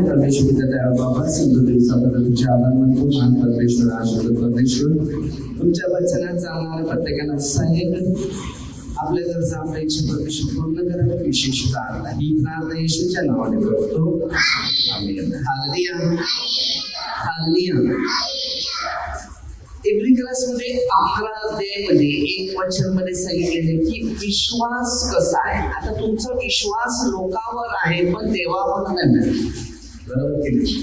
परमेश्वर त्या बाबा सिंधू दिवसाबद्दल तुमचे आभार मानतो. महान परमेश्वर, आशीर्वाद परमेश्वर, तुमच्या वचनात चालणाऱ्या प्रत्येकाला सहाय्य कर. आपल्या गरजा आपल्या इच्छा परमेश्वर पूर्ण करावे. विशेष प्रार्थना ही प्रार्थना येशूच्या नावाने करतो. आमेन. Hallelujah, hallelujah. इब्री क्लासमध्ये 11 अध्यायामध्ये एक वचन मध्ये सांगितलेले की विश्वास कसा आहे. आता तुमचा विश्वास लोकांवर आहे पण देवावर नाही. बरोबर की नाही?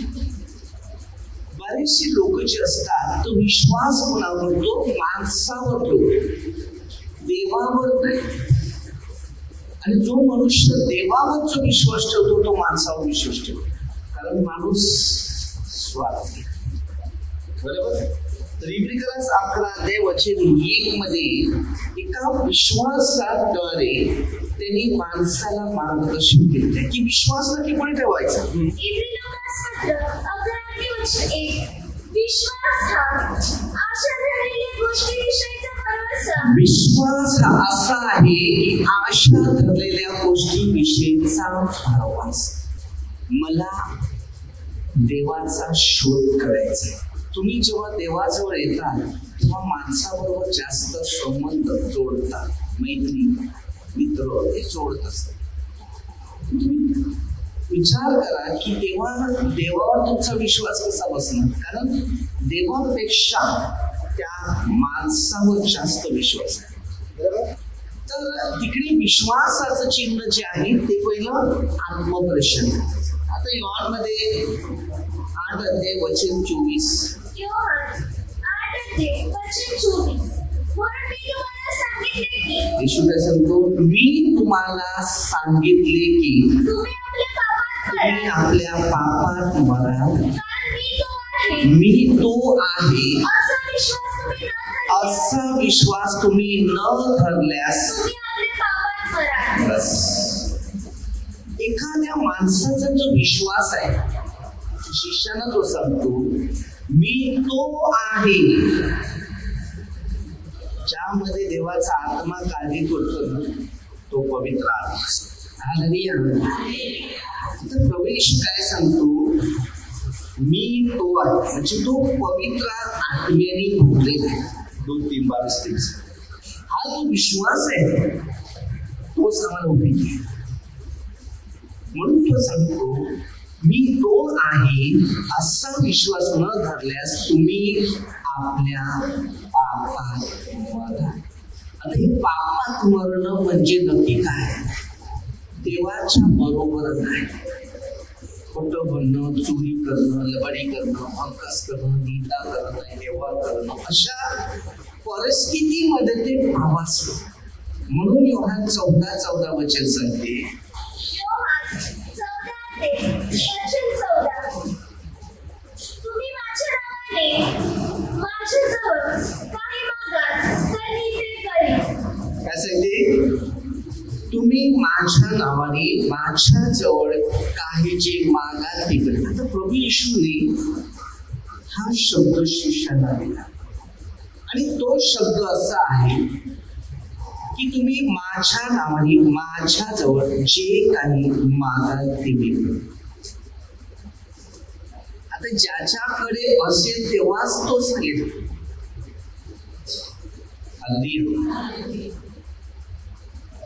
बरेचसे लोक जे असतात तो विश्वास कोणावर तो माणसावर ठेवतो, देवावर नाही. आणि जो मनुष्य देवावर जो विश्वास ठेवतो तो माणसावर विश्वास ठेवतो, कारण माणूस स्वार्थी. बरोबर. तर इब्री क्लास 11 अध्याय वचन 1 मध्ये एका विश्वासाद्वारे त्यांनी माणसाला मार्गदर्शन केले की विश्वास नक्की कोणी ठेवायचा. विश्वास हा असा आहे की आशा धरलेल्या गोष्टीविषयीचा भरवसा. मला देवाचा शोध करायचा. तुम्ही जेव्हा देवाजवळ येतात तेव्हा माणसाबरोबर जास्त संबंध जोडतात, मैत्री मित्र हे जोडत असतात. विचार करा की देवावर तुमचा विश्वास कसा बसणार, कारण देवापेक्षा त्या माणसावर जास्त विश्वास आहे. बरोबर. तर तिकडे विश्वासाचं चिन्ह जे आहे ते पहिलं आत्मपरीक्षण. आता योहान मध्ये 8 अध्याय वचन 24. येशू काय सांगतो, मी तुम्हाला सांगितले की तुम्ही आपल्या पापात मरा, मी तो आहे असा विश्वास तुम्ही न धरल्यास. एखाद्या माणसाचा जो विश्वास आहे, शिष्यानं तो सांगतो मी तो आहे, ज्यामध्ये देवाचा आत्मा काळजी करतो तो पवित्र आत्मा. हालेलुया. तर प्रभू येशू काय सांगतो, मी तो आहे, म्हणजे तो पवित्र आत्म्याने भरलेला आहे. 2:3-22. हा जो विश्वास आहे तोच आम्हाला उभी आहे. म्हणून तो सांगतो मी तो आहे असा विश्वास न धरल्यास तुम्ही आपल्या पापात मरा. आता हे पापात मरणं म्हणजे नक्की काय? देवाच्या बरोबर नाही. खोटं बोलणं, चोरी करणं, लबाडी करणं, अंकस करणं, निंदा करणं, व्यवहार करणं, अशा परिस्थितीमध्ये ते पाप असतं. म्हणून योहान 14:14 वचन सांगते, तुम्ही माझ्या नावाने माझ्याजवळ काही मागाल तर मी ते करेन. काय सांगते? तुम्ही माझ्या नावाने माझ्याजवळ काही जे मागाल ते करेन. आता प्रभू येशूने हा शब्द शिष्याला दिला आणि तो शब्द असा आहे की तुम्ही माझ्या नावाने माझ्याजवळ जे काही मागाल ते मिळेल. आता ज्याच्याकडे असेल तेव्हाच तो सांगेल.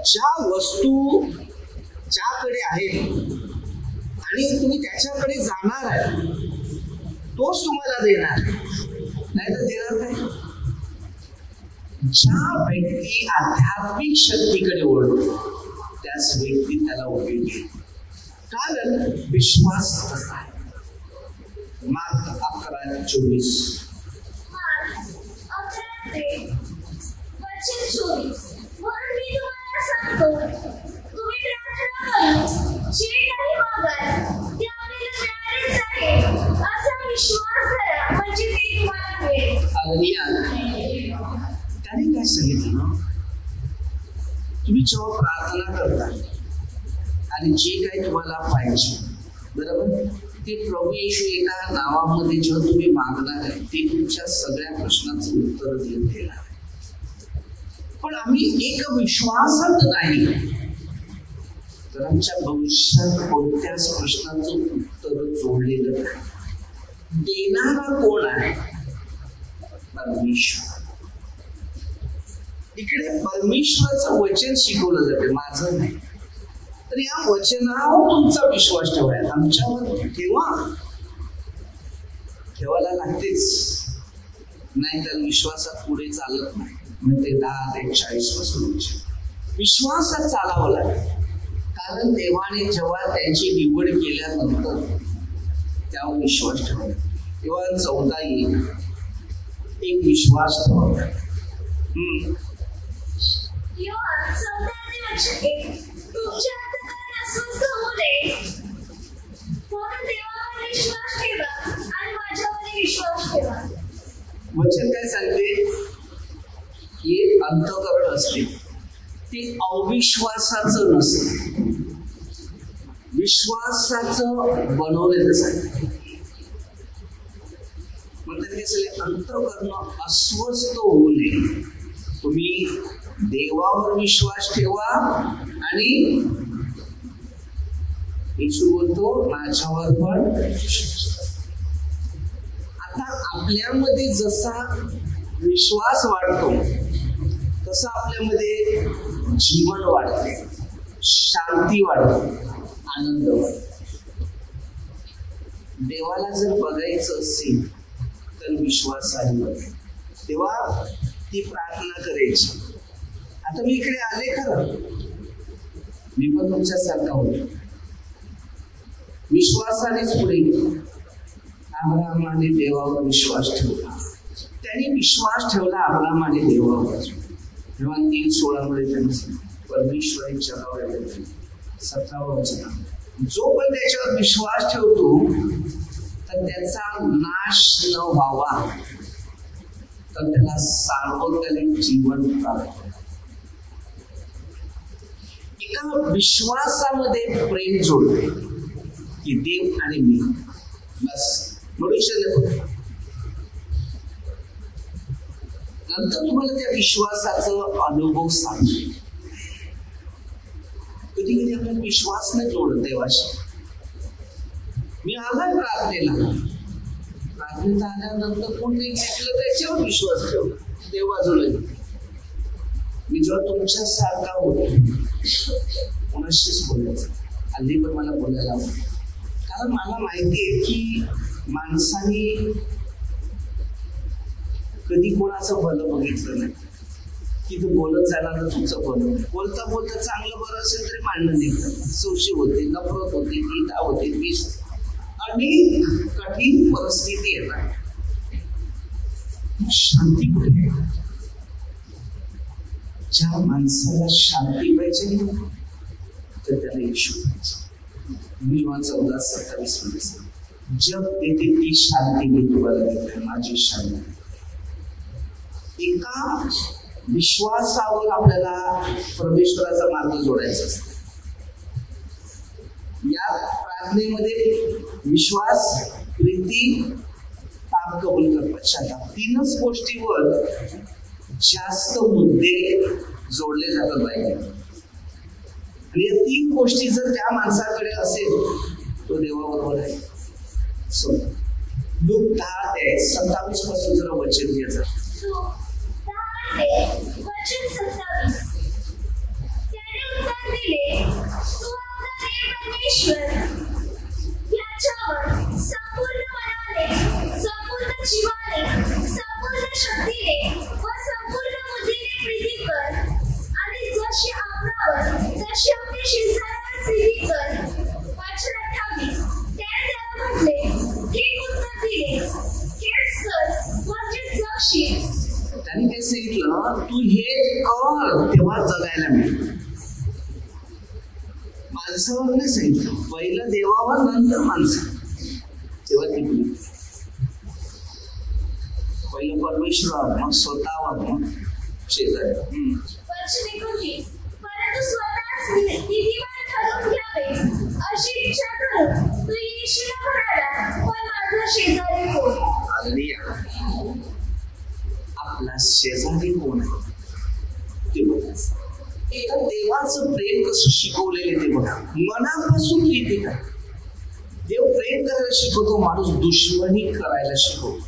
ज्या वस्तू ज्याकडे आहेत आणि तुम्ही त्याच्याकडे जाणार आहे तोच तुम्हाला देणार, नाही तर देणार काय. ज्या व्यक्ती आध्यात्मिक शक्तीकडे वळतो त्याच व्यक्ती त्याला उभी घेईल, कारण विश्वास असा आहे. मार्क 11:24. म्हणून मी तुम्हाला सांगतो, तुम्ही प्रार्थना करून जे काही मागाल ते आपल्याला मिळालेच आहे असा विश्वास करा, म्हणजे ते तुम्हाला मिळेल. त्याने काय सांगितलं ना, तुम्ही जेव्हा प्रार्थना करता आणि जे काही तुम्हाला पाहिजे, बरोबर, ते प्रभू येशू एका नावामध्ये जेव्हा तुम्ही मागणार आहे ते तुमच्या सगळ्या प्रश्नांचं उत्तर देत येणार. पण आम्ही एक विश्वासात नाही, तर आमच्या भविष्यात कोणत्याच प्रश्नाचं उत्तर जोडलेलं नाही. देणारा कोण आहे? परमेश्वर. इकडे परमेश्वराचं वचन शिकवलं जाते, माझं नाही. तर या वचनावर तुमचा विश्वास ठेवायला, आमच्यावर ठेवायला लागतेच, नाही तर विश्वासात पुढे चालत नाही. म्हणजे 10 ते 40 पासून विश्वासात चालावं लागेल. कारण देवाने जेव्हा त्यांची निवड केल्यानंतर त्यावर विश्वास ठेवला. तेव्हा 14 येईल, एक विश्वास ठेवावा. तुमच्या अंतःकरण अस्वस्थ होऊ नये, म्हणून देवावर विश्वास ठेवा आणि माझ्यावर विश्वास ठेवा. वचन काय सांगते? हे अंतःकरण असते ते अविश्वासाचं नसतं, विश्वासाचं बनवलेलं सांगते. म्हणतात की अंतःकरण अस्वस्थ होऊ नये. तुम्ही देवावर विश्वास ठेवा आणि येशू बोलतो माझ्यावर पण. आता आपल्यामध्ये जसा विश्वास वाढतो तसं आपल्यामध्ये जीवन वाढते, शांती वाढते, आनंद वाढतो. देवाला जर बघायचं असेल तर विश्वासाने तेव्हा ती प्रार्थना करायची. आता मी इकडे आले खरं, मी पण तुमच्यासारखा होतो, विश्वासानेच पुढे गेलो. अब्राहमाने देवावर विश्वास ठेवला, त्यांनी विश्वास ठेवला अब्राहमाने देवावर. तेव्हा 3:16 मध्ये त्यांनी परमेश्वरी जगावर 17 जो पण त्याच्यावर विश्वास ठेवतो तर त्याचा नाश न व्हावा, तर त्याला सार्वकालिक जीवन प्राप्त. एका विश्वासामध्ये प्रेम जोडते की देव आणि मी, बस मनुष्य नाही. नंतर तुम्हाला त्या विश्वासाचा अनुभव सांगतो. कधी कधी आपल्याला विश्वास नाही जोडत देवाशी. मी आलाय प्रार्थनेला, प्रार्थनेत आल्यानंतर कोणतरी भेटलं त्याच्यावर विश्वास ठेवला, देव बाजूला. मी जेव्हा तुमच्यासारखा होतो कोणाशीच बोलायचं, हल्ली पण मला बोलायला आवडतं. कारण मला माहिती आहे की माणसाने कधी कोणाचं भलं बघितलं नाही की तू बोलत जाणार तर तुमचं भलं. बोलता बोलता चांगलं बरं असेल तरी भांडणं निघतात, सुशी होते, नफरत होते, गीता होते, विष, अनेक कठीण परिस्थिती येतात. शांती कुठे? ज्या माणसाला शांती पाहिजे तर त्याला येशू पाहिजे. मी 14:27 मध्ये जग देते ती शांती मी तुम्हाला देते, माझी शांती. एका विश्वासावर आपल्याला परमेश्वराचा मार्ग जोडायचा असतो. या प्रार्थनेमध्ये विश्वास, प्रीती, पाप कबूल कर, पश्चाताप, 3च गोष्टीवर जास्त मुद्दे जोडले जातात पाहिजे. आणि या 3 गोष्टी जर त्या माणसाकडे असेल तो देवाबरोबर आहे. लूक 10:27 पासून जरा वचन घ्यायचं. त्याने उत्तर दिले, तू आपला देव परमेश्वर याच्यावर संपूर्ण मनाने, संपूर्ण जीवाने, संपूर्ण शक्तीने व संपूर्ण बुद्धीने प्रीती कर आणि जशी आपणावर तशी आपल्या शेजाऱ्यावर प्रीती कर. वचन 28. त्याने त्याला म्हटले, ठीक उत्तर दिलेस, हेच कर म्हणजे जगशील. त्यांनी काय सांगितलं, तू हे कर तेव्हा जगायला मिळेल. माणसावर नाही सांगितलं, पहिलं देवावर नंतर माणसं. तेव्हा ती पहिलं परमेश्वर, मग स्वतःवर, मग शेजारी. वचन 29. परंतु स्वतःच नीतिमान ठरून घ्यावे अशी इच्छा करून तू येशील म्हणाला, पण माझा शेजारी कोण? आपला शेजारी कोण आहे ते बघा. एका देवाचं प्रेम कसं शिकवलेले ते बघा. मनापासून प्रीती करा. देव प्रेम करायला शिकवतो, माणूस दुश्मनी करायला शिकवतो.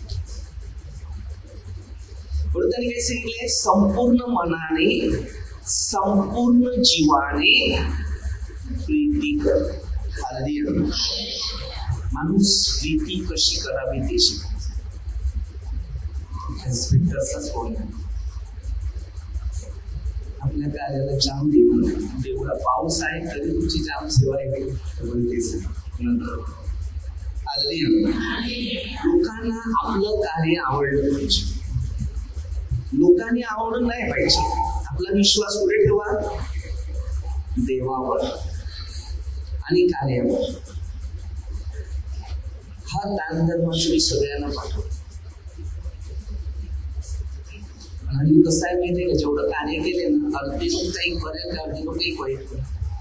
म्हणून त्यांनी काय सांगितले, संपूर्ण मनाने संपूर्ण जीवाने प्रीती कर. माणूस प्रीती कशी करावी ते शिकतो. आपल्या कार्याला जाम देवळा पाऊस आहे तरी तुमची जाम सेवा आहे. लोकांना आपलं कार्य आवडलं पाहिजे, लोकांनी आवडलं नाही पाहिजे. आपला विश्वास कुठे ठेवा, देवावर आणि कार्यावर. हा दानधर्म मी सगळ्यांना पाठवतो. आणि कसं आहे माहितीये का, जेवढं कार्य केले ना, अर्धे लोक काही बरेच, अर्धे लोक काही वाईट,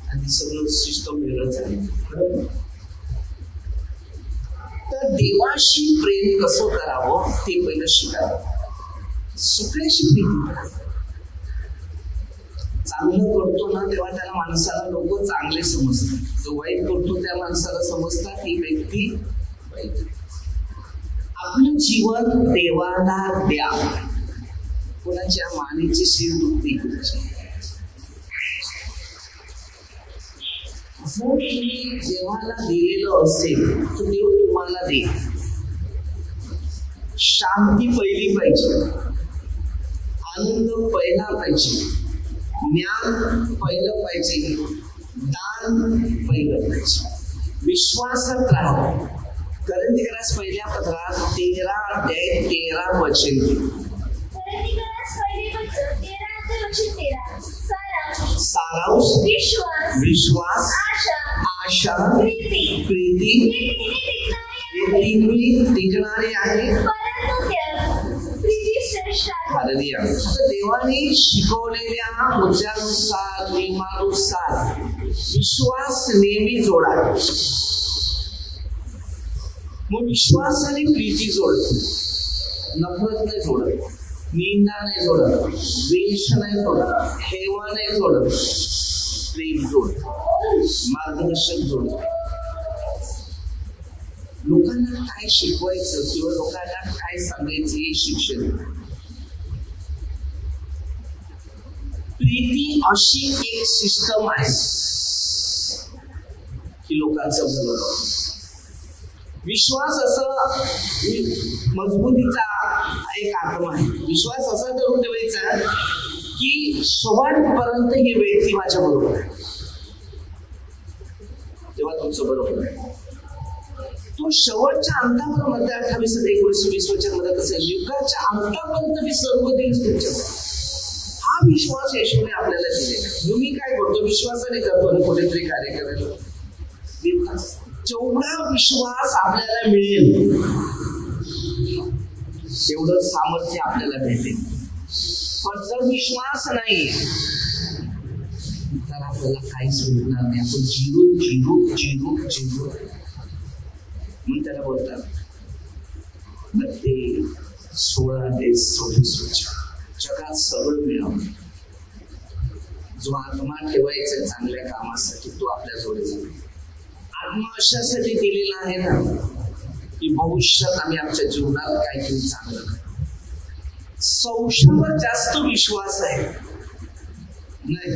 आणि सगळं सिस्टम वेगळंच आहे. बरोबर. तर देवाशी प्रेम कसं करावं ते पहिलं शिकावं. सगळ्याशी प्रेम करा. चांगलं करतो ना तेव्हा त्याला माणसाला लोक चांगले समजतात, जो वाईट करतो त्या माणसाला समजतात ही व्यक्ती वाईट. आपलं जीवन देवाला द्या. कोणाच्या मानेची शीर दुखती करायची. जर तुम्ही देवाला दिलेलं असेल तर देव तुम्हाला दे. शांती पहिली पाहिजे, आनंद पहिला पाहिजे, ज्ञान पहिलं पाहिजे, दान पहिलं पाहिजे. विश्वासात राहा. करंदीकरास पहिल्या पत्रात 13 अध्याय 13 वचन. सारांश विश्वास आशा प्रीती हे तिन्ही टिकणारे आहे. देवाने शिकवलेल्या मुद्द्यानुसार नियमानुसार विश्वास नेहमी जोडा. मग विश्वास आणि प्रीती जोडतो, नफरत नाही जोडत, निंदा नाही जोडत, द्वेष नाही जोडत, हेवा नाही जोडत, प्रेम जोडत, मार्गदर्शक जोडत. लोकांना काय शिकवायचं किंवा लोकांना काय सांगायचं हे शिक्षण. प्रीती अशी एक सिस्टम आहे की लोकांचं भलं. विश्वास असं मजबूतीचा एक आत्मा आहे. विश्वास असा धरून ठेवायचा की शेवटपर्यंत ही व्यक्ती माझ्या बरोबर आहे, तेव्हा तुमचं बरोबर आहे. तो शेवटच्या अंतापर्यंत 28 ते 19 वचन मध्ये कसं युगाच्या अंतापर्यंत मी सर्व देईल तुमच्या. हा विश्वास येशूने आपल्याला दिलेला. तुम्ही काय करतो, विश्वासाने करतो ना कुठेतरी कार्य करायला. जेवढा विश्वास आपल्याला मिळेल तेवढं सामर्थ्य आपल्याला मिळेल. पण जर विश्वास नाही तर आपल्याला काहीच मिळणार नाही. आपण झिरो झिरो झिरो झिरो म्हणून त्याला बोलतात. ते 16 ते 26 जगात सगळं मिळावं. जो आत्मा ठेवायचा चांगल्या कामासाठी तो आपल्या जोडीला. आत्मा अशासाठी दिलेला आहे ना की भविष्यात आम्ही आमच्या जीवनात काहीतरी चांगलं करू. संशयावर जास्त विश्वास आहे नाही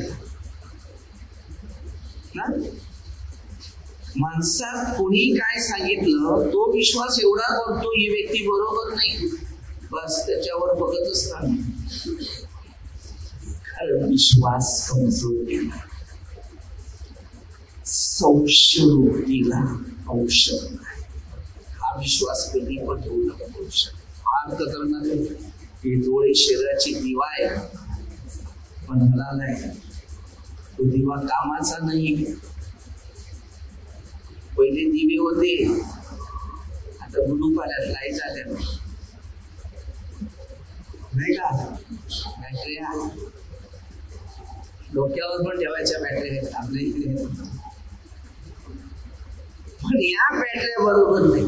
ना. माणसात कोणी काय सांगितलं तो विश्वास एवढा करतो ही व्यक्ती बरोबर नाही, बस त्याच्यावर बघतच नाही. कारण विश्वास कमजोर. संशय वृत्तीला औषध. हा विश्वास कधी पण ठेवू नका. फार खतरनाक आहे. हे डोळे शरीराची दिवा आहे पण मला नाही, तो दिवा कामाचा नाही. पहिले दिवे होते, आता ब्लू पाल्यात लाईट झाल्या नाही का. बॅटऱ्या डोक्यावर पण ठेवायच्या बॅटऱ्या आहेत आपल्या इकडे, पण या बॅटऱ्या बरोबर नाही.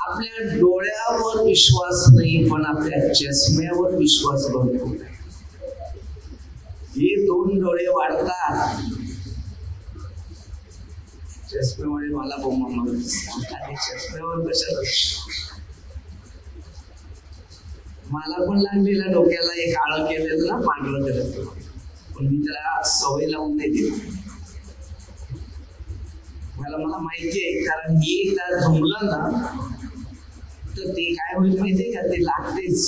आपल्या डोळ्यावर विश्वास नाही पण आपल्या चष्म्यावर विश्वास भरपूर आहे. हे दोन बघून डोळे वाढतात. चष्म्यामुळे मला बोंबा चष्म्यावर कशाला मला पण लागलेला डोक्याला एक काळं केलेलं ना पांढरं करत, पण मी त्याला सवय लावून नाही दिली. मला माहिती आहे, कारण हे एकदा झुंबलं ना तर ते काय होईल माहितीये का, ते लागतेच.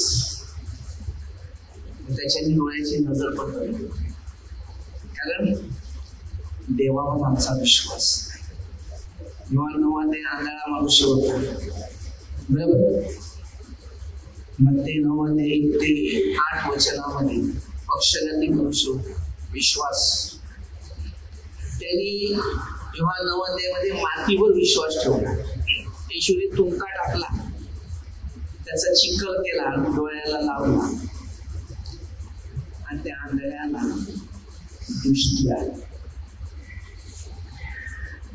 त्याच्याने डोळ्याची नजर पडते, कारण देवावर आमचा विश्वास नवा ते आंधळा मनुष्य होता, बरोबर. मग ते 9 ते 8 वचनामध्ये पक्षघाती मनुष्य विश्वास, त्यांनी जेव्हा 9 मध्ये मातीवर विश्वास ठेवला, येशूने तुंका टाकला, त्याचा चिखल केला, डोळ्याला लावला आणि त्या आंधळ्याला दृष्टी आली.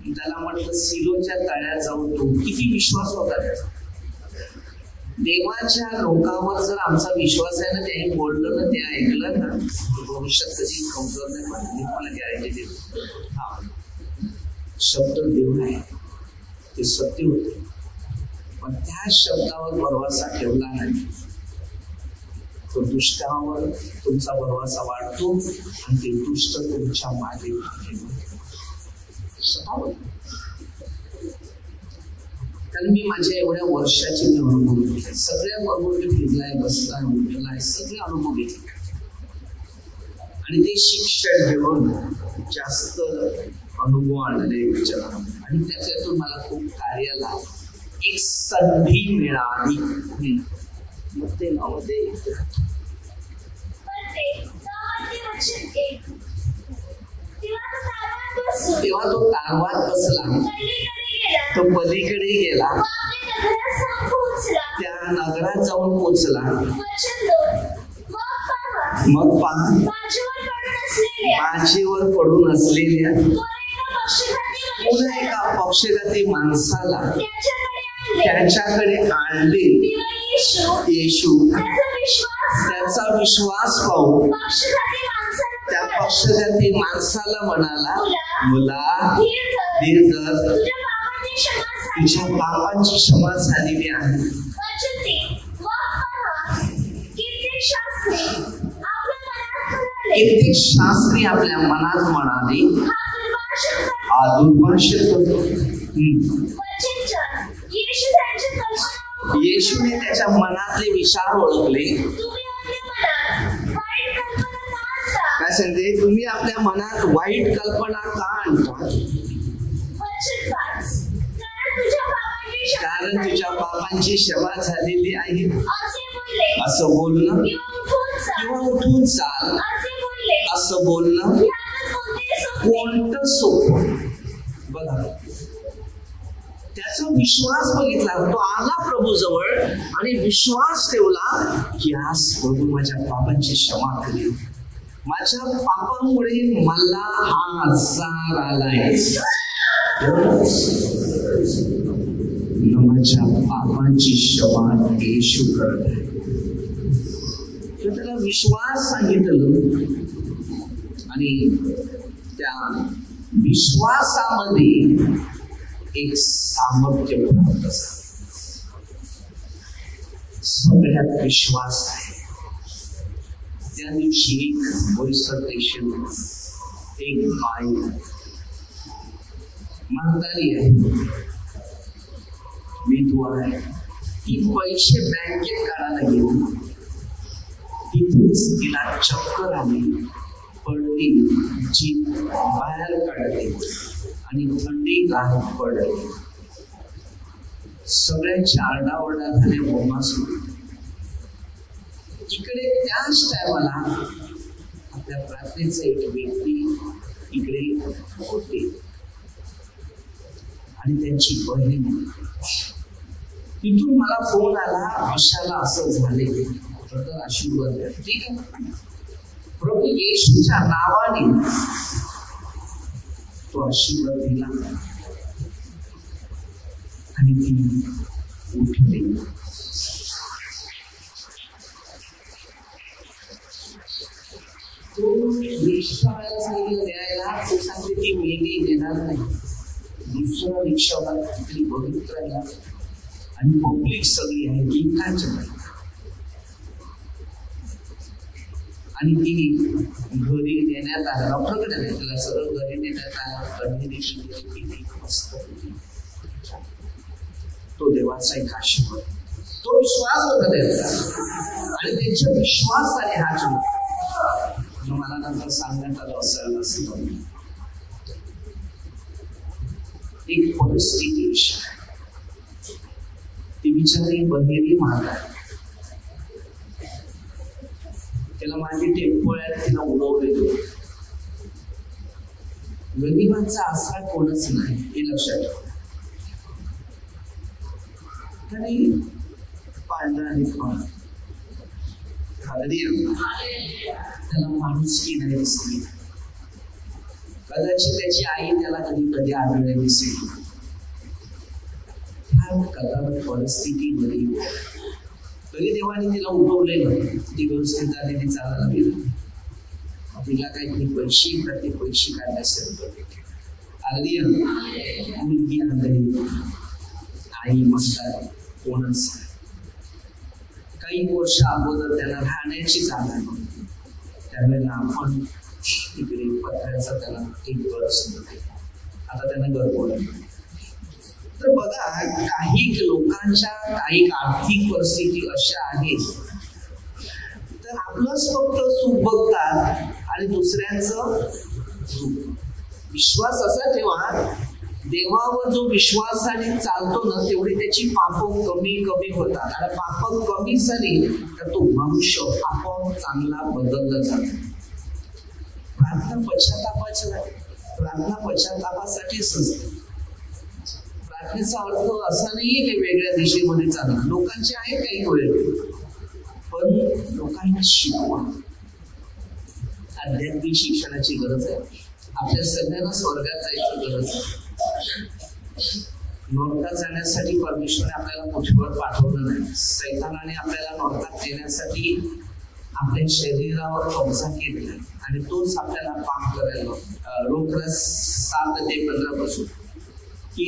त्याला म्हटलं सिलोच्या तळ्यात जाऊन तो किती विश्वास होता त्याचा. देवाच्या लोकांवर जर आमचा विश्वास आहे ना, त्यांनी बोललं ना, ते ऐकलं ना, भविष्यात कधी कमजोर नाही पडत. मी मला गॅरंटी देतो. हा शब्द देव आहे, ते सत्य होते, पण त्या शब्दावर भरवसा ठेवला नाही तो दुष्टावर तुमचा भरवसा वाढतो आणि ते दुष्ट तुमच्या मागे कारण मी माझ्या एवढ्या वर्षाचे मी अनुभव घेतले, सगळ्या बरोबर मी फिरलाय, बसलाय, उठलाय, सगळे अनुभव घेतले आणि ते शिक्षण घेऊन जास्त अनुभव आणले विचार, आणि त्याच्यातून मला खूप कार्याला एक संधी मिळाली. मग ते नवदे तेव्हा तो तारवात बसला, तो पलीकडे गेला, त्या नगरात जाऊन पोचला. मग माझेवर पडून असलेल्या पुन्हा एका पक्षघाती माणसाला त्याच्याकडे आणले. येशू त्याचा विश्वास पाहून त्या पक्षघाती माणसाला म्हणाला, मुला धीर धर, तुझ्या पापांची क्षमा झालेली आहे. कित्येक शास्त्री आपल्या मनात म्हणाले, हा दुर्भाषित करतो. येशूने त्याच्या मनातले विचार ओळखले. काय सांगते, तुम्ही आपल्या मनात वाईट कल्पना का आणता, कारण तुझ्या पापांची क्षमा झालेली आहे असं बोलणं, किंवा उठून चाल असं बोलणं कोणतं सोपं. बघा, त्याचा विश्वास बघितला, तो आला प्रभू जवळ आणि विश्वास ठेवला की आज प्रभू माझ्या पापांची क्षमा केली, माझ्या पापामुळे मला हा आजार आलाय, माझ्या पापांची क्षमा येशू करत आहे. त्याला विश्वास सांगितलं आणि त्या विश्वासामध्ये एक सामर्थ्य प्राप्त झालं. सगळ्यात विश्वास आहे. त्या दिवशी एक वैसर्तेशन, एक बाई म्हातारी आहे, विधवा आहे, ती पैसे बँकेत काढायला गेली, तिथेच तिला चक्कर आली, पडली, जीभ बाहेर काढली आणि थंडी घालत पडली. सगळ्यांची आरडाओरडा झाली, बोंबा सुरू. इकडे त्याच टायमाला आपल्या प्रार्थनेचा एक व्यक्ती इकडे होते आणि त्यांची बहीण. तिथून मला फोन आला, अशाला असं झाले, तर आशीर्वाद द्या. ठीक आहे, प्रभू येशूच्या नावाने तो आशीर्वाद दिला आणि ती उठली. तो रिक्षा वाल्याला सांगितलं द्यायला, तो सांगते ती मेली देणार नाही. दुसरा रिक्षावाला तिथे बघित राहिला आणि पब्लिक सगळी आहे ती काच आणि ती घरी नेण्यात आलं. डॉक्टरकडे नाही, त्याला सरळ घरी नेण्यात आलं. तो देवाचा एक आशीर्वाद, तो विश्वास होता त्यांचा आणि त्यांच्या विश्वासाने हा चुकला. मला नंतर सांगण्यात आलं असं एक परिस्थिती ती बिचारी बहिरी माता, त्याला माझी टेम्पोळ्यात तिला उडवले. गरिबांचा आसरा कोणच नाही हे लक्षात ठेवा. तरी पांढरा आणि त्याला माणुसकी नाही दिसली. कदाचित त्याची आई त्याला कधी कधी आढळले दिसेल. कदाचित परिस्थितीमध्ये तरी देवाने तिला उठवलेलं, ती व्यवस्थित आली, ती चालायला गेली. तिला काहीतरी पैसे काढण्यासाठी मुलगी आंधळी, आई म्हणतात कोणच. काही वर्ष अगोदर त्याला राहण्याची जागा नव्हती, त्यावेळेला आपण तिकडे पत्र्याचा त्याला एक घर सुरू केला. आता त्यांना घर बोलवलं. तर बघा, काही लोकांच्या काही आर्थिक परिस्थिती अशा आहेत तर आपलंच फक्त सुख बघतात आणि दुसऱ्यांचं विश्वास असा ठेवा, देवावर जो विश्वासाने चालतो ना तेवढी त्याची पाप कमी होतात. आणि पाप कमी झाली तर तो मनुष्य आपोआप चांगला बदलला जातो. प्रार्थना पश्चातापासाठीच असते. प्रार्थनेचा अर्थ असा नाहीये की वेगळ्या दिशेमध्ये चालणं. लोकांचे आहे काही वेळ, पण लोकांना शिकवा. आध्यात्मिक शिक्षणाची गरज आहे. आपल्या सगळ्यांना स्वर्गात जायची गरज आहे. नरकात जाण्यासाठी परमेश्वराने आपल्याला पृथ्वीवर पाठवलं नाही. सैतानाने आपल्याला नरकात नेण्यासाठी आपल्या शरीरावर कब्जा केलेला आणि तोच आपल्याला पाप करायला रोखला. 7 ते 15 पासून की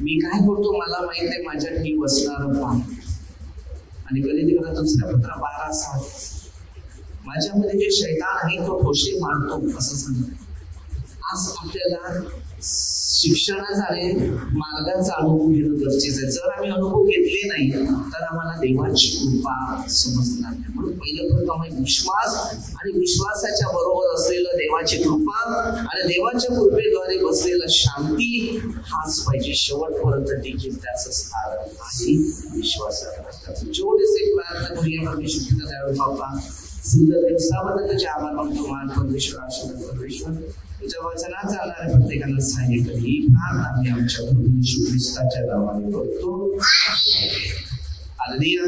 मी काय करतो मला माहित आहे, माझ्या ठी बसणार पाप. आणि कधी कधी दुसऱ्या 12:7 माझ्यामध्ये जे शैतान आहे तो ठोशे मारतो असं सांगतो. आज आपल्याला शिक्षणाद्वारे मार्गाचा अनुभव घेणं गरजेचं आहे. जर आम्ही अनुभव घेतले नाही तर आम्हाला देवाची कृपा समजणार नाही. म्हणून पहिलं प्रथम विश्वास आणि विश्वासाच्या बरोबर असलेलं देवाची कृपा आणि देवाच्या कृपेद्वारे बसलेलं शांती हाच पाहिजे. शेवटपर्यंत देखील त्याचं स्थान आहे विश्वासात. जेवढेच प्रार्थना करूया परमेश्वर त्यावेळी बाप्पा सुंदर दिवसाबद्दल तुझे आभार मानतो. मान परमेश्वर आशीर्वाद परमेश्वर तुझ्या वचनात जाणाऱ्या प्रत्येकाला सहाय्य कर. ही प्रार्थना आम्ही आमच्या प्रभू येशू ख्रिस्ताच्या नावाने करतो. हालेलुया.